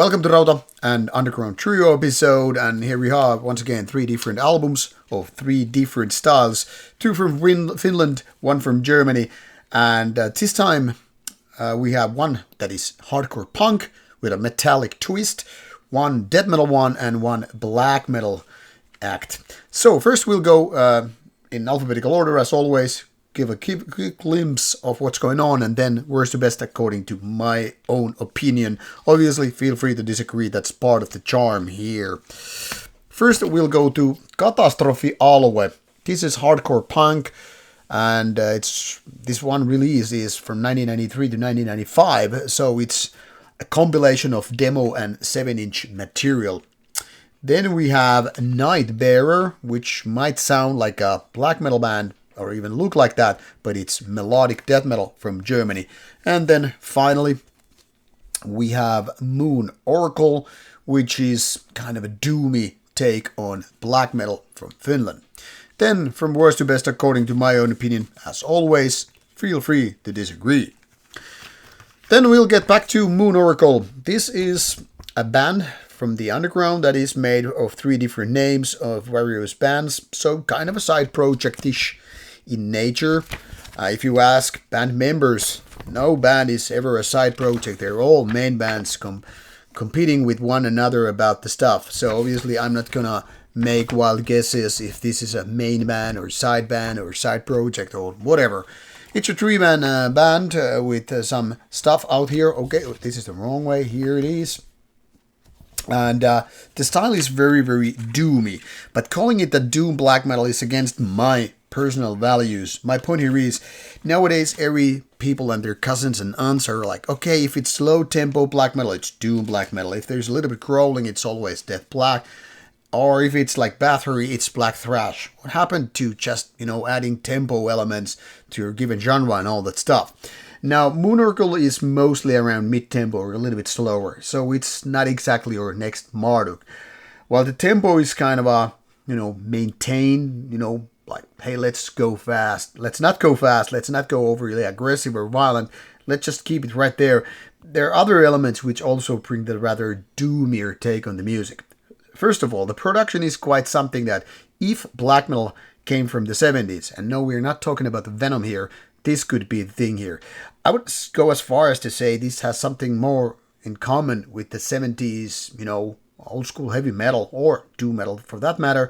Welcome to Rauta and Underground Trio episode, and here we have once again 3 different albums of 3 different styles, 2 from Finland, 1 from Germany, and this time we have one that is hardcore punk with a metallic twist, 1 death metal one, and 1 black metal act. So first we'll go in alphabetical order as always, give a quick glimpse of what's going on, and then worst to best according to my own opinion. Obviously, feel free to disagree, that's part of the charm here. First, we'll go to Katastrofialue. This is hardcore punk, and this one release is from 1993 to 1995, so it's a compilation of demo and 7-inch material. Then we have Nightbearer, which might sound like a black metal band, or even look like that, but it's melodic death metal from Germany. And then finally, we have Moon Oracle, which is kind of a doomy take on black metal from Finland. Then, from worst to best according to my own opinion, as always, feel free to disagree. Then we'll get back to Moon Oracle. This is a band from the underground that is made of 3 different names of various bands, so kind of a side project-ish in nature. If you ask band members, no band is ever a side project. They're all main bands competing with one another about the stuff. So obviously I'm not gonna make wild guesses if this is a main band or side project or whatever. It's a 3-man band with some stuff out here. Okay, this is the wrong way. Here it is. And the style is very, very doomy. But calling it the doom black metal is against my personal values. My point here is, nowadays every people and their cousins and aunts are like, okay, if it's slow tempo black metal, it's doom black metal. If there's a little bit crawling, it's always death black. Or if it's like battery, it's black thrash. What happened to just, adding tempo elements to your given genre and all that stuff? Now, Moon Oracle is mostly around mid-tempo or a little bit slower, so it's not exactly our next Marduk. While the tempo is kind of a, maintained, like, hey, let's go fast. Let's not go fast. Let's not go overly aggressive or violent. Let's just keep it right there. There are other elements which also bring the rather doomier take on the music. First of all, the production is quite something that, if black metal came from the 70s, and no, we're not talking about the Venom here, this could be the thing here. I would go as far as to say this has something more in common with the 70s, old school heavy metal, or doom metal for that matter,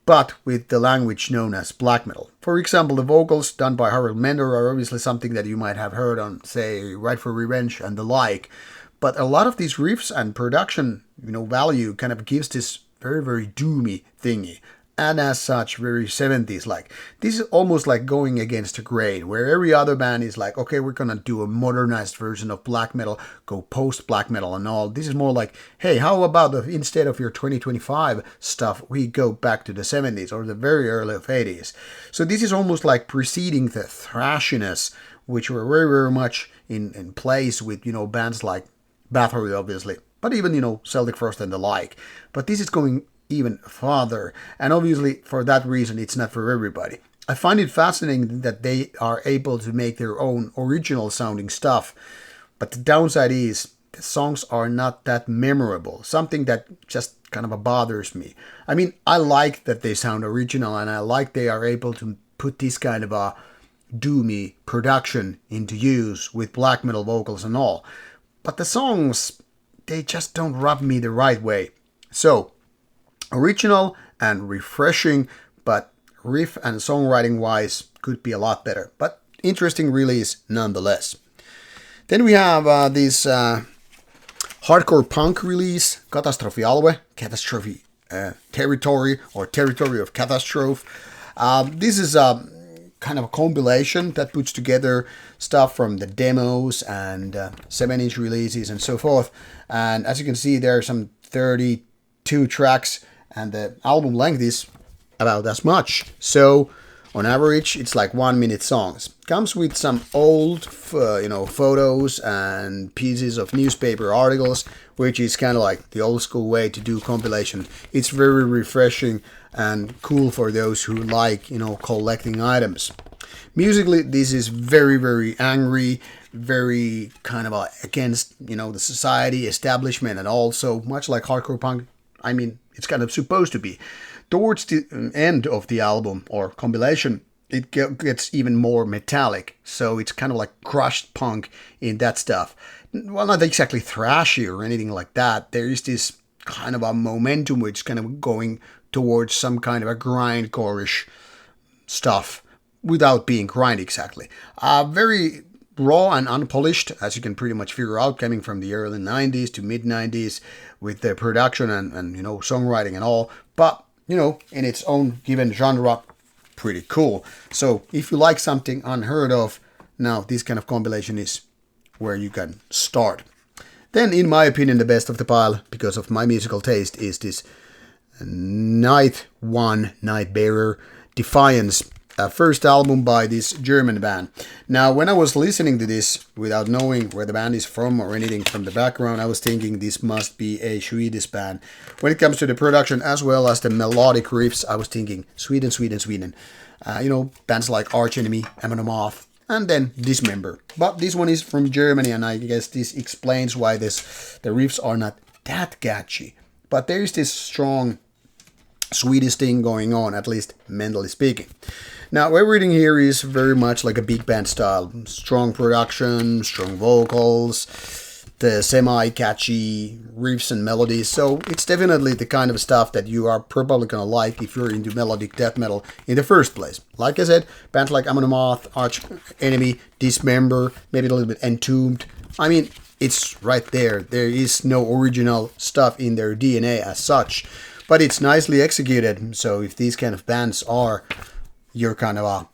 but with the language known as black metal. For example, the vocals done by Harold Mender are obviously something that you might have heard on, say, Right for Revenge and the like. But a lot of these riffs and production, value kind of gives this very, very doomy thingy. And as such, very 70s like. This is almost like going against the grain, where every other band is like, okay, we're gonna do a modernized version of black metal, go post black metal and all. This is more like, hey, how about instead of your 2025 stuff, we go back to the 70s or the very early 80s. So this is almost like preceding the thrashiness, which were very, very much in place with, bands like Bathory, obviously, but even, Celtic Frost and the like. But this is going even farther, and obviously for that reason it's not for everybody. I find it fascinating that they are able to make their own original sounding stuff, but the downside is the songs are not that memorable, something that just kind of bothers me. I mean, I like that they sound original, and I like they are able to put this kind of a doomy production into use with black metal vocals and all, but the songs, they just don't rub me the right way. So original and refreshing, but riff and songwriting wise could be a lot better. But interesting release nonetheless. Then we have this hardcore punk release, Katastrofialue, Catastrophe Territory, or Territory of Catastrophe. This is a kind of a compilation that puts together stuff from the demos and 7-inch releases and so forth. And as you can see, there are some 32 tracks, and the album length is about as much. So on average, it's like 1-minute songs. Comes with some old, photos and pieces of newspaper articles, which is kind of like the old school way to do compilation. It's very refreshing and cool for those who like, collecting items. Musically, this is very, very angry, very kind of against, you know, the society, establishment, and also much like hardcore punk. I mean, it's kind of supposed to be. Towards the end of the album or compilation, it gets even more metallic. So it's kind of like crushed punk in that stuff. Well, not exactly thrashy or anything like that. There is this kind of a momentum which is kind of going towards some kind of a grindcore-ish stuff without being grind exactly. Very raw and unpolished, as you can pretty much figure out, coming from the early 90s to mid 90s with the production and you know, songwriting and all. But, you know, in its own given genre, pretty cool. So if you like something unheard of, now this kind of compilation is where you can start. Then, in my opinion, the best of the pile, because of my musical taste, is this Nightbearer, Defiance, first album by this German band. Now, when I was listening to this, without knowing where the band is from or anything from the background, I was thinking this must be a Swedish band. When it comes to the production as well as the melodic riffs, I was thinking Sweden. You know, bands like Arch Enemy, Amon Amarth, and then Dismember. But this one is from Germany, and I guess this explains why the riffs are not that catchy. But there is this strong Swedish thing going on, at least mentally speaking. Now, everything here is very much like a big band style. Strong production, strong vocals, the semi-catchy riffs and melodies. So it's definitely the kind of stuff that you are probably going to like if you're into melodic death metal in the first place. Like I said, bands like Amon Amarth, Arch Enemy, Dismember, maybe a little bit Entombed. I mean, it's right there. There is no original stuff in their DNA as such. But it's nicely executed. So if these kind of bands are your kind of a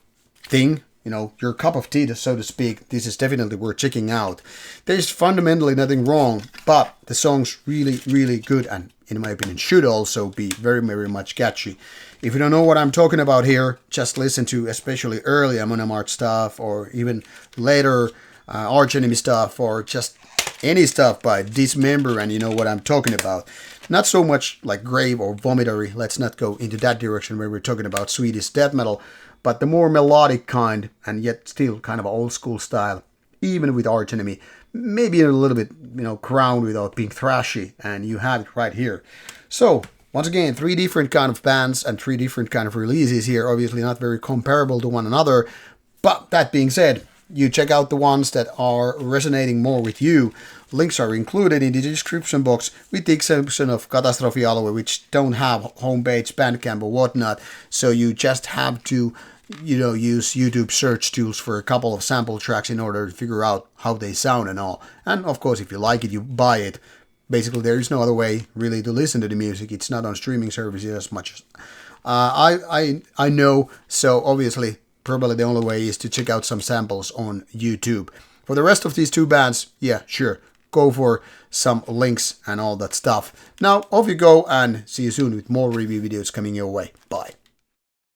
thing, you know, your cup of tea, so to speak, this is definitely worth checking out. There's fundamentally nothing wrong, but the song's really, really good and, in my opinion, should also be very, very much catchy. If you don't know what I'm talking about here, just listen to especially early Amon Amarth stuff or even later Arch Enemy stuff or just any stuff by Dismember and you know what I'm talking about. Not so much like grave or vomitory, let's not go into that direction where we're talking about Swedish death metal, but the more melodic kind and yet still kind of old school style, even with Arch Enemy, maybe a little bit, you know, crowned without being thrashy, and you have it right here. So, once again, 3 different kind of bands and 3 different kind of releases here, obviously not very comparable to one another, but that being said, you check out the ones that are resonating more with you. Links are included in the description box with the exception of Katastrofialue, which don't have homepage, Bandcamp or whatnot. So you just have to, you know, use YouTube search tools for a couple of sample tracks in order to figure out how they sound and all. And of course, if you like it, you buy it. Basically, there is no other way really to listen to the music. It's not on streaming services as much as I know. So obviously, probably the only way is to check out some samples on YouTube. For the rest of these 2 bands, yeah, sure, go for some links and all that stuff. Now, off you go and see you soon with more review videos coming your way. Bye.